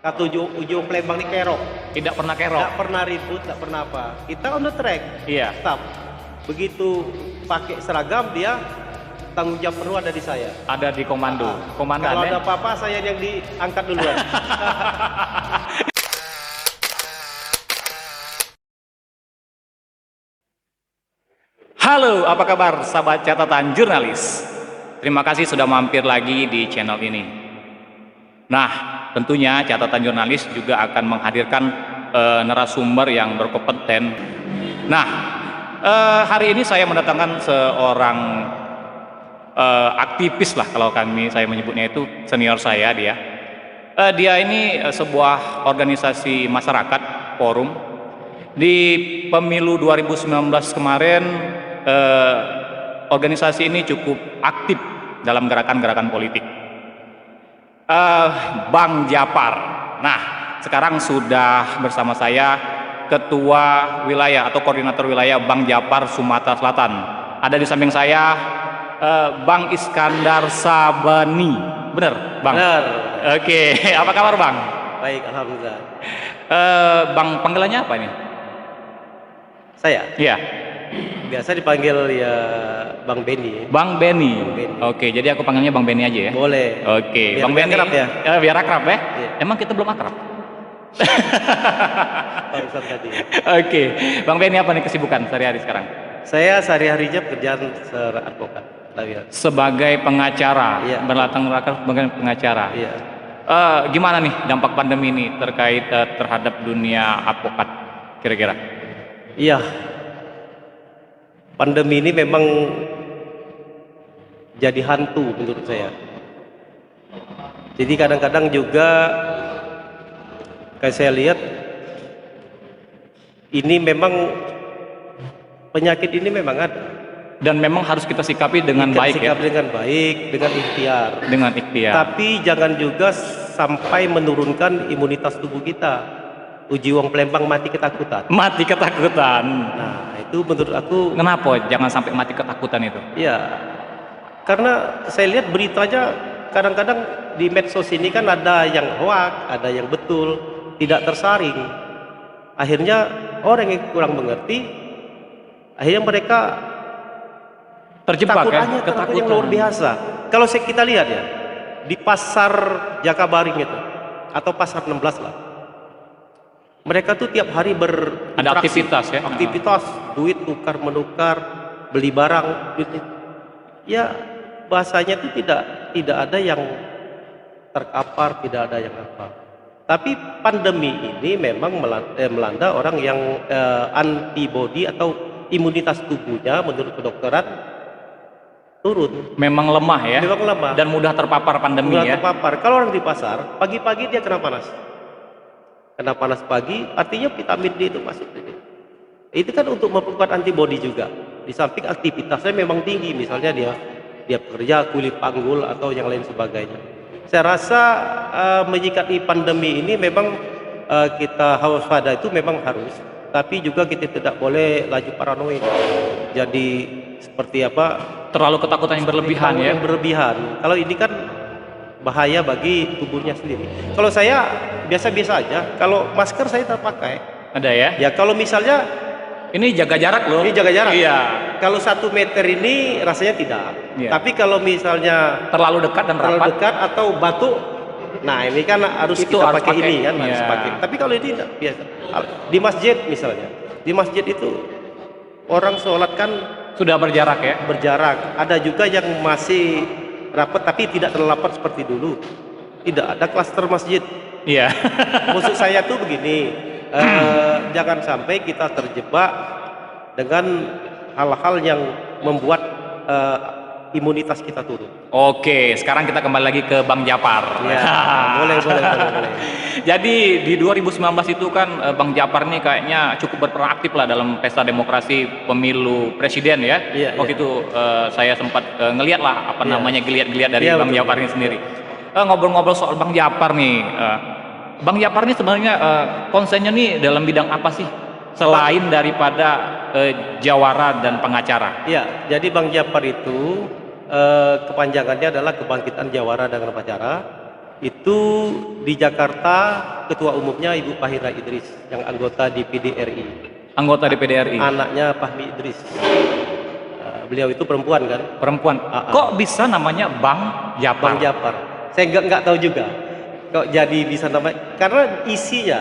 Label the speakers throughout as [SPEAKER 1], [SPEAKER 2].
[SPEAKER 1] Kata ujung Palembang ini kerok.
[SPEAKER 2] Tidak pernah kerok.
[SPEAKER 1] Tidak pernah ribut, tidak pernah apa. Kita on the track.
[SPEAKER 2] Iya.
[SPEAKER 1] Stop. Begitu pakai seragam dia tanggung jawab penuh ada di saya.
[SPEAKER 2] Ada di komando. Komandan
[SPEAKER 1] Kalau
[SPEAKER 2] ya?
[SPEAKER 1] ada apa-apa saya yang diangkat duluan.
[SPEAKER 2] Halo, apa kabar sahabat catatan jurnalis? Terima kasih sudah mampir lagi di channel ini. Nah, tentunya catatan jurnalis juga akan menghadirkan narasumber yang berkompeten. Nah, hari ini saya mendatangkan seorang aktivis lah kalau saya menyebutnya itu senior saya dia. Dia ini sebuah organisasi masyarakat forum di pemilu 2019 kemarin. Organisasi ini cukup aktif dalam gerakan-gerakan politik. Bang Japar. Nah, sekarang sudah bersama saya Ketua Wilayah atau Koordinator Wilayah Bang Japar Sumatera Selatan. Ada di samping saya Bang Iskandar Sabani. Benar, Bang?
[SPEAKER 1] Benar.
[SPEAKER 2] Oke, apa kabar, Bang?
[SPEAKER 1] Baik, alhamdulillah.
[SPEAKER 2] Bang, panggilannya apa ini?
[SPEAKER 1] Saya
[SPEAKER 2] Iya.
[SPEAKER 1] biasa dipanggil ya Bang Benny.
[SPEAKER 2] Bang Benny.
[SPEAKER 1] Bang Benny.
[SPEAKER 2] Oke, jadi aku panggilnya Bang Benny aja ya.
[SPEAKER 1] Boleh.
[SPEAKER 2] Oke,
[SPEAKER 1] Biar
[SPEAKER 2] Bang
[SPEAKER 1] lebih
[SPEAKER 2] Benny.
[SPEAKER 1] akrab ya?
[SPEAKER 2] Biar akrab ya.
[SPEAKER 1] Iya.
[SPEAKER 2] Emang kita belum akrab.
[SPEAKER 1] Barusan tadi.
[SPEAKER 2] Oke, Bang Benny apa nih kesibukan sehari-hari sekarang?
[SPEAKER 1] Saya sehari-harinya pekerjaan advokat.
[SPEAKER 2] Sebagai pengacara,
[SPEAKER 1] Iya.
[SPEAKER 2] berlatar belakang sebagai pengacara.
[SPEAKER 1] Iya.
[SPEAKER 2] Gimana nih dampak pandemi ini terkait terhadap dunia advokat kira-kira?
[SPEAKER 1] Iya. Pandemi ini memang jadi hantu menurut saya. Jadi kadang-kadang juga kayak saya lihat ini memang penyakit ini memang ada.
[SPEAKER 2] Dan memang harus kita sikapi dengan baik ya.
[SPEAKER 1] Sikapi dengan baik, dengan ikhtiar.
[SPEAKER 2] Dengan ikhtiar.
[SPEAKER 1] Tapi jangan juga sampai menurunkan imunitas tubuh kita. Uji wong Palembang mati ketakutan.
[SPEAKER 2] Mati ketakutan.
[SPEAKER 1] Nah, itu menurut aku
[SPEAKER 2] Kenapa jangan sampai mati ketakutan itu?
[SPEAKER 1] ya, karena saya lihat beritanya kadang-kadang di medsos ini kan ada yang hoak, ada yang betul, tidak tersaring. Akhirnya orang yang kurang mengerti, akhirnya mereka
[SPEAKER 2] Terjebak ya,
[SPEAKER 1] takut yang luar biasa. Kalau kita lihat ya, di pasar Jakabaring itu, atau pasar 16 lah, mereka tuh tiap hari
[SPEAKER 2] Ada aktivitas ya?
[SPEAKER 1] aktivitas, duit tukar menukar, beli barang, duit. Ya bahasanya itu tidak ada yang terkapar, tidak ada yang apa. Tapi pandemi ini memang melanda orang yang antibodi atau imunitas tubuhnya menurut kedokteran turun.
[SPEAKER 2] Memang lemah ya?
[SPEAKER 1] Memang lemah.
[SPEAKER 2] Dan mudah terpapar pandemi
[SPEAKER 1] Mudah
[SPEAKER 2] ya?
[SPEAKER 1] terpapar. Kalau orang di pasar, pagi-pagi dia kena panas. Kena panas pagi, artinya vitamin D itu masuk. Itu kan untuk memperkuat antibodi juga. Di samping aktivitasnya memang tinggi, misalnya dia bekerja kulit panggul atau yang lain sebagainya. Saya rasa menyikapi pandemi ini memang kita harus waspada itu memang harus, tapi juga kita tidak boleh laju paranoid. Jadi seperti apa?
[SPEAKER 2] Terlalu ketakutan yang berlebihan ya?
[SPEAKER 1] Yang berlebihan. Kalau ini kan bahaya bagi tubuhnya sendiri. Kalau saya biasa-biasa aja. Kalau masker saya tak pakai.
[SPEAKER 2] Ada ya?
[SPEAKER 1] Ya kalau misalnya
[SPEAKER 2] Ini jaga jarak loh.
[SPEAKER 1] ini jaga jarak.
[SPEAKER 2] Iya.
[SPEAKER 1] Kalau 1 meter ini rasanya tidak.
[SPEAKER 2] Iya.
[SPEAKER 1] Tapi kalau misalnya
[SPEAKER 2] Terlalu dekat dan
[SPEAKER 1] terlalu
[SPEAKER 2] rapat.
[SPEAKER 1] dekat atau batuk, nah ini kan harus
[SPEAKER 2] Itu
[SPEAKER 1] kita
[SPEAKER 2] harus
[SPEAKER 1] pakai
[SPEAKER 2] pakai.
[SPEAKER 1] ini kan, harus
[SPEAKER 2] Iya.
[SPEAKER 1] pakai. Tapi kalau ini tidak biasa. Di masjid misalnya, di masjid itu orang sholat kan
[SPEAKER 2] Sudah berjarak ya?
[SPEAKER 1] berjarak. Ada juga yang masih rapat tapi tidak terlalu rapat seperti dulu. Tidak ada klaster masjid.
[SPEAKER 2] Iya.
[SPEAKER 1] Maksud saya tuh begini, jangan sampai kita terjebak dengan hal-hal yang membuat imunitas kita turun.
[SPEAKER 2] Oke, sekarang kita kembali lagi ke Bang Japar.
[SPEAKER 1] Ya, boleh.
[SPEAKER 2] Jadi di 2019 itu kan Bang Japar nih kayaknya cukup berperan aktif lah dalam pesta demokrasi pemilu presiden ya.
[SPEAKER 1] Iya,
[SPEAKER 2] Waktu itu saya sempat ngeliat lah apa
[SPEAKER 1] Iya.
[SPEAKER 2] namanya geliat-geliat dari
[SPEAKER 1] Iya,
[SPEAKER 2] Bang
[SPEAKER 1] betul.
[SPEAKER 2] Japar ini sendiri. Ngobrol-ngobrol soal Bang Japar nih, Bang Japar nih sebenarnya konsennya nih dalam bidang apa sih? Selain daripada jawara dan pengacara.
[SPEAKER 1] Ya, jadi Bang Japar itu kepanjangannya adalah Kebangkitan Jawara dan Pengacara. Itu di Jakarta ketua umumnya Ibu Fahira Idris yang anggota DPD RI.
[SPEAKER 2] Anggota DPD RI.
[SPEAKER 1] Anaknya Fahmi Idris. Beliau itu perempuan kan?
[SPEAKER 2] Perempuan. Kok bisa namanya Bang Japar?
[SPEAKER 1] Bang Japar. Saya nggak tahu juga. Kok jadi bisa namanya? Karena isinya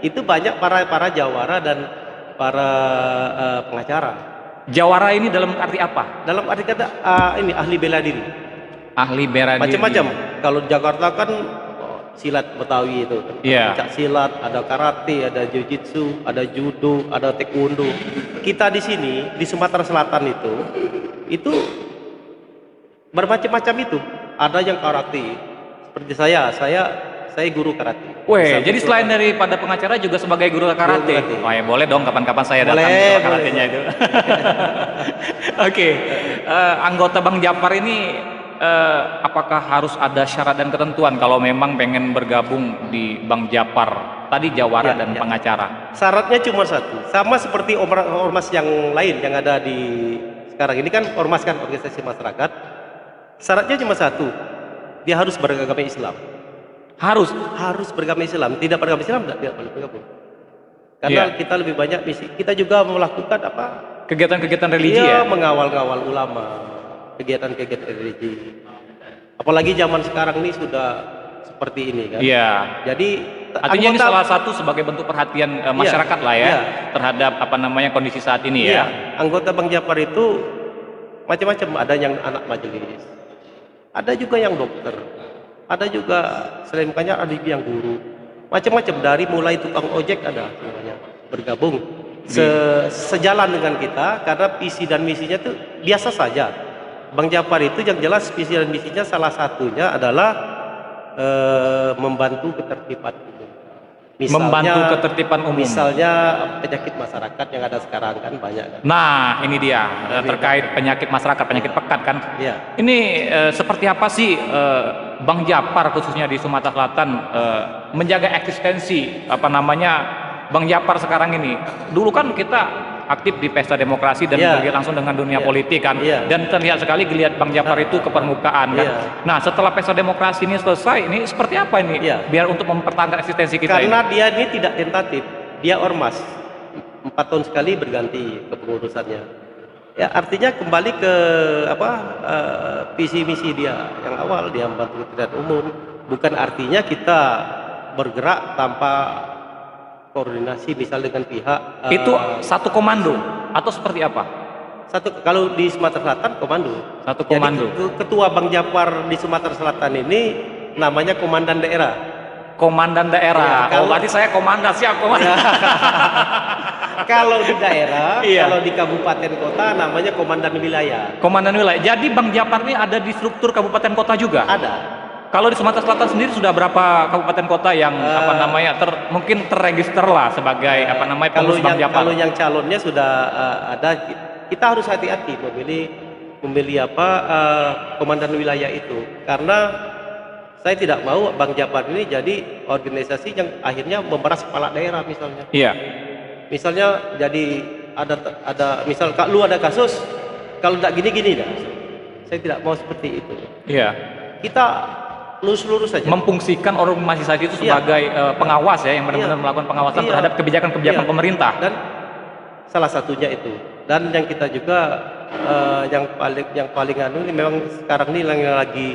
[SPEAKER 1] itu banyak para jawara dan para pengacara.
[SPEAKER 2] Jawara ini dalam arti apa?
[SPEAKER 1] Dalam arti kata ini ahli bela diri.
[SPEAKER 2] Ahli bela diri.
[SPEAKER 1] Macam-macam. Kalau di Jakarta kan silat Betawi itu,
[SPEAKER 2] Iya.
[SPEAKER 1] pencak silat, ada karate, ada jiu-jitsu, ada judo, ada taekwondo. Kita di sini di Sumatera Selatan itu bermacam-macam itu. Ada yang karate. Seperti saya guru karate.
[SPEAKER 2] Weh, jadi selain daripada pengacara juga sebagai guru karate. Oh ya boleh dong kapan-kapan saya datang
[SPEAKER 1] Boleh,
[SPEAKER 2] ke karatenya itu. Oke. Anggota Bang Japar ini apakah harus ada syarat dan ketentuan kalau memang pengen bergabung di Bang Japar? Tadi jawara dan pengacara.
[SPEAKER 1] Syaratnya cuma satu, sama seperti ormas yang lain yang ada di sekarang ini kan ormas kan organisasi masyarakat. Syaratnya cuma satu, dia harus beragama Islam. Harus beragama Islam. Tidak beragama Islam tidak boleh bergabung. Karena kita lebih banyak misi. Kita juga melakukan apa?
[SPEAKER 2] Kegiatan-kegiatan religi ya?
[SPEAKER 1] Mengawal-ngawal ulama, kegiatan-kegiatan religi. Apalagi zaman sekarang ini sudah seperti ini kan.
[SPEAKER 2] Iya.
[SPEAKER 1] Jadi
[SPEAKER 2] artinya ini salah satu sebagai bentuk perhatian masyarakat lah ya terhadap apa namanya kondisi saat ini ya.
[SPEAKER 1] Anggota Bang Japar itu macam-macam, ada yang anak majelis. Ada juga yang dokter. Ada juga selain pengajar ada juga yang guru. Macam-macam dari mulai tukang ojek ada semuanya bergabung. Sejalan dengan kita karena visi dan misinya tuh biasa saja. Bang Japar itu yang jelas visi dan misinya salah satunya adalah membantu ketertiban umum.
[SPEAKER 2] Membantu ketertiban umum.
[SPEAKER 1] Misalnya penyakit masyarakat yang ada sekarang kan banyak kan.
[SPEAKER 2] Nah, ini dia terkait penyakit masyarakat, penyakit pekat kan.
[SPEAKER 1] Iya.
[SPEAKER 2] Ini seperti apa sih Bang Japar khususnya di Sumatera Selatan menjaga eksistensi apa namanya Bang Japar sekarang ini? Dulu kan kita aktif di pesta demokrasi dan bergerak langsung dengan dunia politik kan, dan terlihat sekali geliat Bang Japar itu ke permukaan kan. Nah setelah pesta demokrasi ini selesai, ini seperti apa ini biar untuk mempertahankan eksistensi kita?
[SPEAKER 1] Karena dia ini tidak tentatif, dia ormas 4 tahun sekali berganti kepengurusannya. Ya artinya kembali ke apa visi misi dia yang awal, dia membantu ketertiban umum. Bukan artinya kita bergerak tanpa koordinasi misal dengan pihak
[SPEAKER 2] itu satu komando atau seperti apa?
[SPEAKER 1] Kalau di Sumatera Selatan komando.
[SPEAKER 2] Satu komando.
[SPEAKER 1] Jadi, ketua Bang Japar di Sumatera Selatan ini namanya komandan daerah.
[SPEAKER 2] Komandan daerah. Oh berarti saya komandan, siap komandan.
[SPEAKER 1] Kalau di daerah, kalau di kabupaten kota namanya komandan wilayah.
[SPEAKER 2] Komandan wilayah. Jadi Bang Japar ini ada di struktur kabupaten kota juga?
[SPEAKER 1] Ada.
[SPEAKER 2] Kalau di Sumatera Selatan sendiri sudah berapa kabupaten kota yang apa namanya mungkin terregister lah sebagai apa namanya pengurus Bang Japar?
[SPEAKER 1] Kalau yang calonnya sudah ada, kita harus hati-hati memilih apa komandan wilayah itu, karena saya tidak mau Bang Japar ini jadi organisasi yang akhirnya memeras kepala daerah misalnya.
[SPEAKER 2] Iya.
[SPEAKER 1] Misalnya jadi ada misal lu ada kasus, kalau tidak gini-gini dah. Saya tidak mau seperti itu.
[SPEAKER 2] Iya.
[SPEAKER 1] Kita lurus-lurus saja.
[SPEAKER 2] Memfungsikan organisasi itu sebagai pengawas ya, yang benar-benar melakukan pengawasan terhadap kebijakan-kebijakan pemerintah.
[SPEAKER 1] Dan salah satunya itu. Dan yang kita juga yang paling anu ini memang sekarang ini yang lagi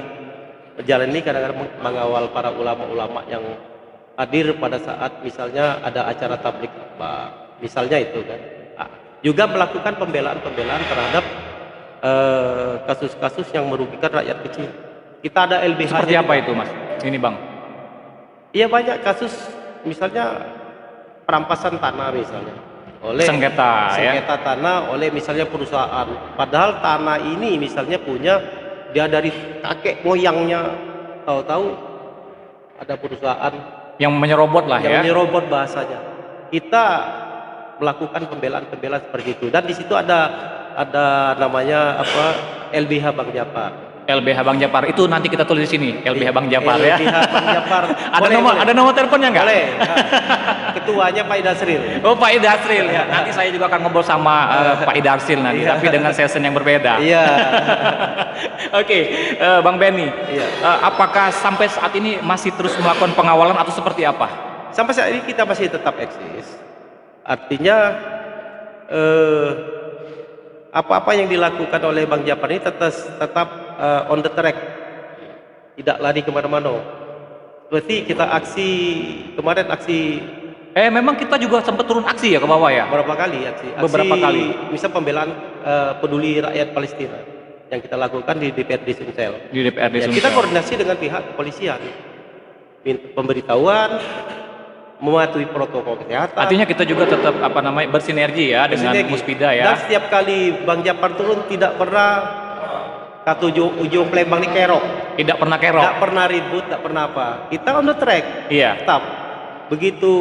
[SPEAKER 1] berjalan ini kadang-kadang mengawal para ulama-ulama yang hadir pada saat misalnya ada acara tabligh misalnya itu kan. Juga melakukan pembelaan-pembelaan terhadap kasus-kasus yang merugikan rakyat kecil. Kita ada LBH.
[SPEAKER 2] Seperti apa itu Mas? Ini Bang.
[SPEAKER 1] Iya banyak kasus, misalnya perampasan tanah misalnya. Oleh
[SPEAKER 2] sengketa
[SPEAKER 1] tanah oleh misalnya perusahaan. Padahal tanah ini misalnya punya dia dari kakek moyangnya, tahu-tahu ada perusahaan
[SPEAKER 2] yang menyerobot lah
[SPEAKER 1] yang menyerobot bahasanya. Kita melakukan pembelaan-pembelaan seperti itu, dan di situ ada namanya apa LBH Bang Japar.
[SPEAKER 2] LBH Bang Japar itu nanti kita tulis di sini, LBH Bang Japar ya.
[SPEAKER 1] LBH Bang Japar.
[SPEAKER 2] Ada nomor teleponnya nggak?
[SPEAKER 1] Boleh. Ketuanya Pak Idasril.
[SPEAKER 2] Oh, Pak Idasril ya. Nanti saya juga akan ngobrol sama Pak Idasril nanti, tapi dengan session yang berbeda.
[SPEAKER 1] Iya.
[SPEAKER 2] Oke, Bang Benny.
[SPEAKER 1] Iya.
[SPEAKER 2] Apakah sampai saat ini masih terus melakukan pengawalan atau seperti apa?
[SPEAKER 1] Sampai saat ini kita masih tetap eksis. Artinya apa-apa yang dilakukan oleh Bang Japar ini tetap on the track, tidak lari kemana-mana. Berarti kita kemarin
[SPEAKER 2] Memang kita juga sempat turun aksi ya ke bawah ya?
[SPEAKER 1] beberapa kali
[SPEAKER 2] Beberapa kali.
[SPEAKER 1] misal pembelaan peduli rakyat Palestina yang kita lakukan di DPRD Sumsel.
[SPEAKER 2] Di DPRD Sumsel.
[SPEAKER 1] Kita koordinasi dengan pihak kepolisian, pemberitahuan, mematuhi protokol kesehatan.
[SPEAKER 2] Artinya kita juga tetap bersinergi ya dengan Muspida ya.
[SPEAKER 1] Dan setiap kali Bang Japar turun tidak pernah kata ujung Palembang ini kerok.
[SPEAKER 2] Tidak pernah kerok.
[SPEAKER 1] Tidak pernah ribut, tidak pernah apa. Kita on the track.
[SPEAKER 2] Iya.
[SPEAKER 1] Tetap. Begitu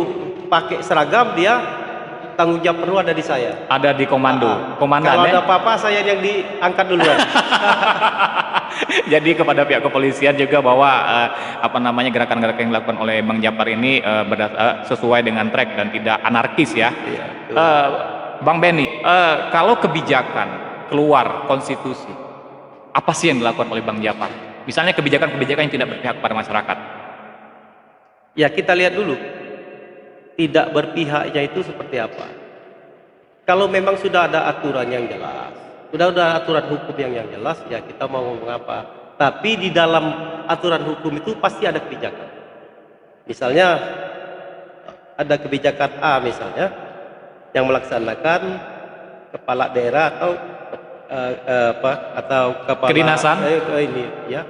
[SPEAKER 1] pakai seragam dia tanggung jawab penuh ada di saya.
[SPEAKER 2] Ada di komando. Komandan
[SPEAKER 1] Kalau
[SPEAKER 2] ya.
[SPEAKER 1] ada apa-apa saya yang diangkat duluan.
[SPEAKER 2] Jadi kepada pihak kepolisian juga bahwa gerakan-gerakan yang dilakukan oleh Bang Japar ini sesuai dengan track dan tidak anarkis ya.
[SPEAKER 1] Iya,
[SPEAKER 2] Bang Benny, kalau kebijakan keluar konstitusi, apa sih yang dilakukan oleh Bang Japar? Misalnya kebijakan-kebijakan yang tidak berpihak kepada masyarakat.
[SPEAKER 1] Ya kita lihat dulu tidak berpihaknya itu seperti apa. Kalau memang sudah ada aturan yang jelas, sudah ada aturan hukum yang jelas, ya kita mau ngomong apa. Tapi di dalam aturan hukum itu pasti ada kebijakan. Misalnya ada kebijakan A misalnya yang melaksanakan kepala daerah atau kepala
[SPEAKER 2] kedinasan
[SPEAKER 1] ini ya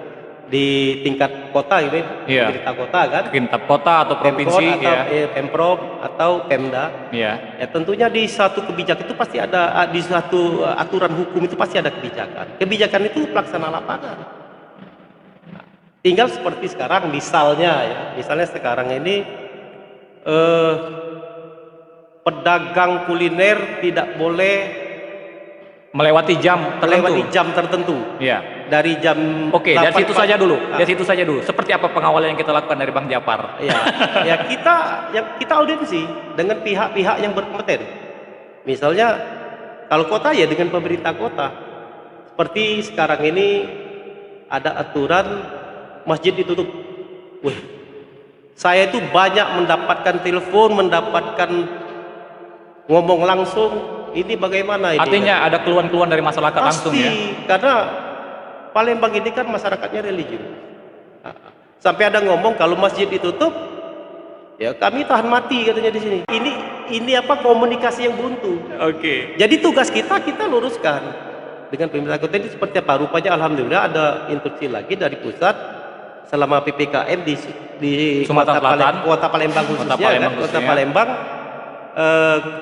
[SPEAKER 1] di tingkat kota ini,
[SPEAKER 2] iya.
[SPEAKER 1] pemerintah kota kan,
[SPEAKER 2] tingkat kota atau provinsi,
[SPEAKER 1] atau
[SPEAKER 2] ya.
[SPEAKER 1] Pemprov atau Pemda,
[SPEAKER 2] ya.
[SPEAKER 1] Ya tentunya di satu kebijakan itu pasti ada, di satu aturan hukum itu pasti ada kebijakan. Kebijakan itu pelaksana lapangan. Tinggal seperti sekarang misalnya sekarang ini pedagang kuliner tidak boleh
[SPEAKER 2] melewati jam
[SPEAKER 1] tertentu.
[SPEAKER 2] Iya.
[SPEAKER 1] Dari jam
[SPEAKER 2] Oke, dari situ saja dulu. Dari situ saja dulu. Seperti apa pengawalan yang kita lakukan dari Bang Japar?
[SPEAKER 1] Ya kita audiensi dengan pihak-pihak yang berkompeten. Misalnya kalau kota ya dengan pemerintah kota. Seperti sekarang ini ada aturan masjid ditutup. Wih, saya itu banyak mendapatkan telepon, mendapatkan ngomong langsung. Ini bagaimana ini?
[SPEAKER 2] Artinya ada keluhan-keluhan dari masyarakat langsung ya?
[SPEAKER 1] Karena Palembang ini kan masyarakatnya religius. Sampai ada ngomong kalau masjid ditutup, ya kami tahan mati katanya di sini. Ini komunikasi yang buntu.
[SPEAKER 2] Oke.
[SPEAKER 1] Jadi tugas kita luruskan dengan pemerintah kota ini seperti apa. Rupanya alhamdulillah ada instruksi lagi dari pusat selama PPKM di
[SPEAKER 2] Sumatera Selatan,
[SPEAKER 1] kota Palembang khususnya, kota Palembang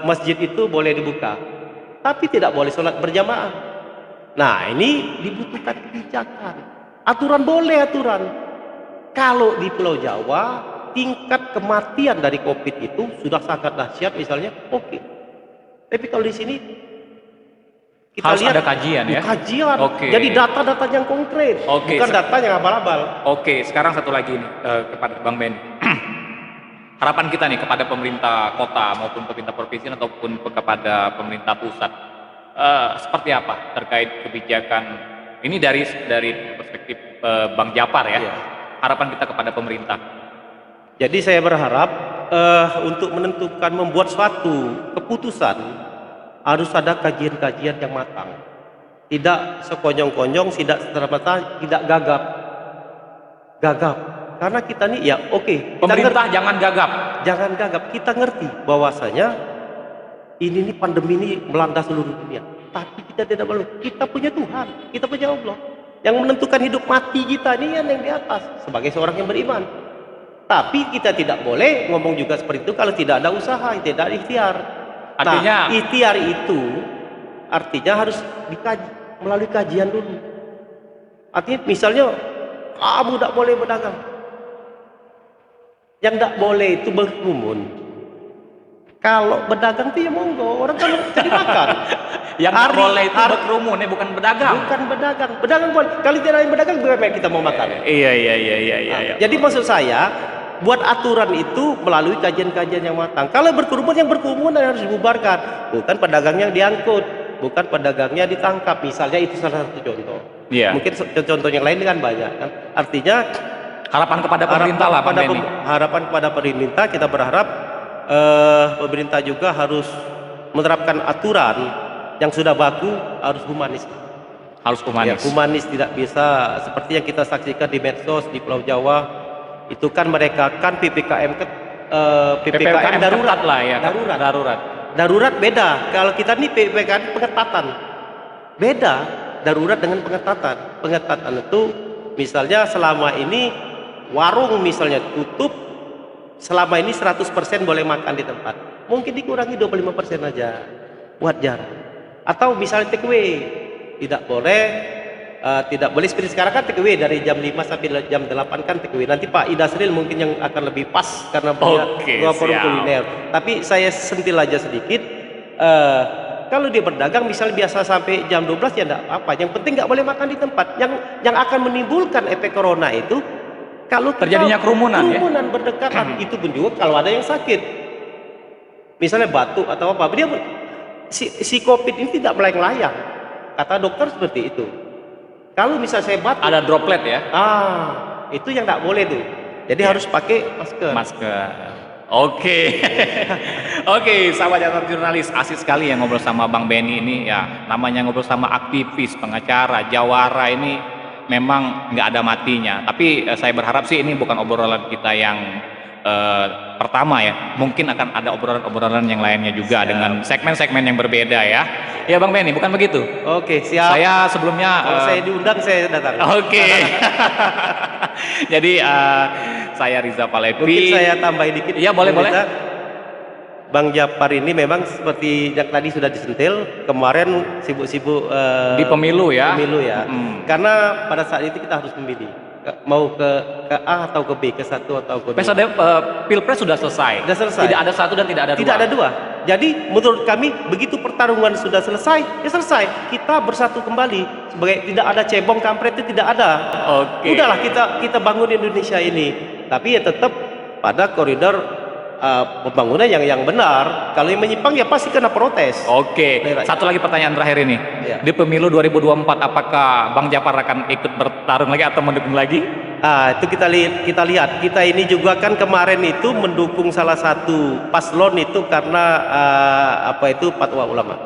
[SPEAKER 1] masjid itu boleh dibuka, tapi tidak boleh sholat berjamaah. Nah ini dibutuhkan kebijakan. Aturan boleh aturan. Kalau di Pulau Jawa tingkat kematian dari COVID itu sudah sangat dahsyat misalnya, oke. Tapi kalau di sini kita
[SPEAKER 2] harus
[SPEAKER 1] lihat
[SPEAKER 2] ada kajian ya.
[SPEAKER 1] Kajian.
[SPEAKER 2] Oke.
[SPEAKER 1] Jadi data-data yang konkret, bukan data yang abal-abal.
[SPEAKER 2] Oke, sekarang satu lagi nih kepada Bang Ben. Harapan kita nih kepada pemerintah kota maupun pemerintah provinsi ataupun kepada pemerintah pusat, seperti apa terkait kebijakan ini dari perspektif Bang Japar ya? Iya. Harapan kita kepada pemerintah.
[SPEAKER 1] Jadi saya berharap untuk membuat suatu keputusan harus ada kajian-kajian yang matang, tidak sekonyong-konyong, tidak serta-merta, tidak gagap. Karena kita nih ya
[SPEAKER 2] pemerintah jangan gagap.
[SPEAKER 1] Kita ngerti bahwasanya ini pandemi ini melanda seluruh dunia, tapi kita tidak perlu. Kita punya Tuhan, kita punya Allah yang menentukan hidup mati kita ini yang di atas sebagai seorang yang beriman. Tapi kita tidak boleh ngomong juga seperti itu kalau tidak ada usaha, tidak ada ikhtiar. Artinya ikhtiar itu artinya harus dikaji melalui kajian dulu. Artinya misalnya kamu tidak boleh berdagang. Yang tidak boleh itu berkerumun. Kalau berdagang itu ya monggo, orang kan jadi makan.
[SPEAKER 2] Yang nggak
[SPEAKER 1] Hari-
[SPEAKER 2] boleh itu
[SPEAKER 1] hari-
[SPEAKER 2] berkerumun ya, bukan berdagang.
[SPEAKER 1] Bukan pedagang. Pedagang boleh. Kalau tidak ada yang pedagang, bagaimana kita mau makan?
[SPEAKER 2] Iya, iya, iya, iya, iya. Iya.
[SPEAKER 1] Jadi maksud saya, buat aturan itu melalui kajian-kajian yang matang. Kalau berkerumun, yang berkerumun harus dibubarkan. Bukan pedagangnya yang diangkut, bukan pedagangnya ditangkap. Misalnya itu salah satu contoh.
[SPEAKER 2] Iya.
[SPEAKER 1] Mungkin contoh yang lain kan banyak kan. Artinya
[SPEAKER 2] Harapan kepada pemerintah lah, Bang Benny.
[SPEAKER 1] harapan kepada pemerintah, kita berharap pemerintah juga harus menerapkan aturan yang sudah baku, harus humanis.
[SPEAKER 2] Harus
[SPEAKER 1] Ya,
[SPEAKER 2] humanis.
[SPEAKER 1] humanis, tidak bisa seperti yang kita saksikan di medsos di Pulau Jawa. Itu kan mereka kan PPKM
[SPEAKER 2] PPKM
[SPEAKER 1] darurat
[SPEAKER 2] ketat lah ya.
[SPEAKER 1] Darurat.
[SPEAKER 2] Darurat.
[SPEAKER 1] Darurat beda. Kalau kita nih PPKM pengetatan. Beda darurat dengan pengetatan. Pengetatan itu misalnya selama ini warung misalnya tutup, selama ini 100% boleh makan di tempat. Mungkin dikurangi 25% aja buat jarak. Atau misalnya take away, tidak boleh seperti sekarang kan take away dari jam 5 sampai jam 8 kan take away. Nanti Pak Idasril mungkin yang akan lebih pas karena punya forum
[SPEAKER 2] siap.
[SPEAKER 1] kuliner. Tapi saya sentil aja sedikit. Kalau dia berdagang misalnya biasa sampai jam 12 ya enggak apa-apa. Yang penting nggak boleh makan di tempat. Yang akan menimbulkan efek corona itu kalau kita
[SPEAKER 2] Terjadinya kerumunan ya?
[SPEAKER 1] berdekatan. Itu pun juga kalau ada yang sakit. Misalnya batuk atau apa, dia si COVID ini tidak melayang-layang. Kata dokter seperti itu. Kalau misalnya saya batuk,
[SPEAKER 2] Ada droplet ya.
[SPEAKER 1] itu yang nggak boleh tuh. Jadi harus pakai masker.
[SPEAKER 2] Masker. Oke. Oke, sahabat catatan jurnalis, asik sekali yang ngobrol sama Bang Benny ini ya. Namanya ngobrol sama aktivis, pengacara, jawara ini memang nggak ada matinya. Tapi saya berharap sih ini bukan obrolan kita yang pertama ya. Mungkin akan ada obrolan-obrolan yang lainnya juga dengan segmen-segmen yang berbeda ya. Ya Bang Benny, bukan begitu?
[SPEAKER 1] Oke, siap.
[SPEAKER 2] Saya sebelumnya
[SPEAKER 1] Kalau saya diundang saya datang.
[SPEAKER 2] Oke. Jadi saya Riza Palevi.
[SPEAKER 1] Mungkin saya tambahin dikit.
[SPEAKER 2] Iya, boleh, boleh.
[SPEAKER 1] Bang Japar ini memang seperti yang tadi sudah disentil, kemarin sibuk-sibuk
[SPEAKER 2] Di pemilu ya.
[SPEAKER 1] Pemilu ya. Karena pada saat itu kita harus memilih mau ke A atau ke B, ke satu atau ke dua.
[SPEAKER 2] Pilpres sudah selesai.
[SPEAKER 1] Sudah selesai.
[SPEAKER 2] Tidak ada satu dan tidak ada dua.
[SPEAKER 1] Tidak ada dua. Jadi menurut kami begitu pertarungan sudah selesai, ya selesai. Kita bersatu kembali sebagai tidak ada cebong kampret itu tidak ada.
[SPEAKER 2] Oke.
[SPEAKER 1] Udahlah kita bangun Indonesia ini. Tapi ya tetap pada koridor pembangunan yang benar. Kalau yang menyimpang ya pasti kena protes.
[SPEAKER 2] Oke.
[SPEAKER 1] Baik,
[SPEAKER 2] Satu lagi pertanyaan terakhir ini.
[SPEAKER 1] Ya.
[SPEAKER 2] Di pemilu 2024 apakah Bang Japar akan ikut bertarung lagi atau mendukung lagi?
[SPEAKER 1] Itu kita lihat. Kita ini juga kan kemarin itu mendukung salah satu paslon itu karena fatwa ulama.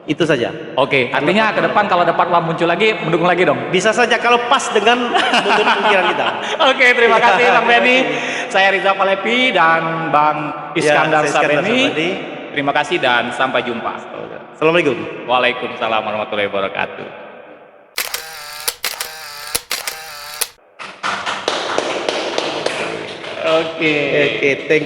[SPEAKER 1] Itu saja.
[SPEAKER 2] Oke. Artinya ke depan kalau ada fatwa muncul lagi mendukung lagi dong.
[SPEAKER 1] Bisa saja kalau pas dengan menurut pikiran kita.
[SPEAKER 2] Oke, terima kasih Bang Benny. Saya Riza Palevi dan Bang Iskandar
[SPEAKER 1] saya Iskandar
[SPEAKER 2] Sabeni.
[SPEAKER 1] Sabeni.
[SPEAKER 2] Terima kasih dan sampai jumpa.
[SPEAKER 1] Assalamualaikum.
[SPEAKER 2] Waalaikumsalam warahmatullahi wabarakatuh. Oke.
[SPEAKER 1] Oke, thank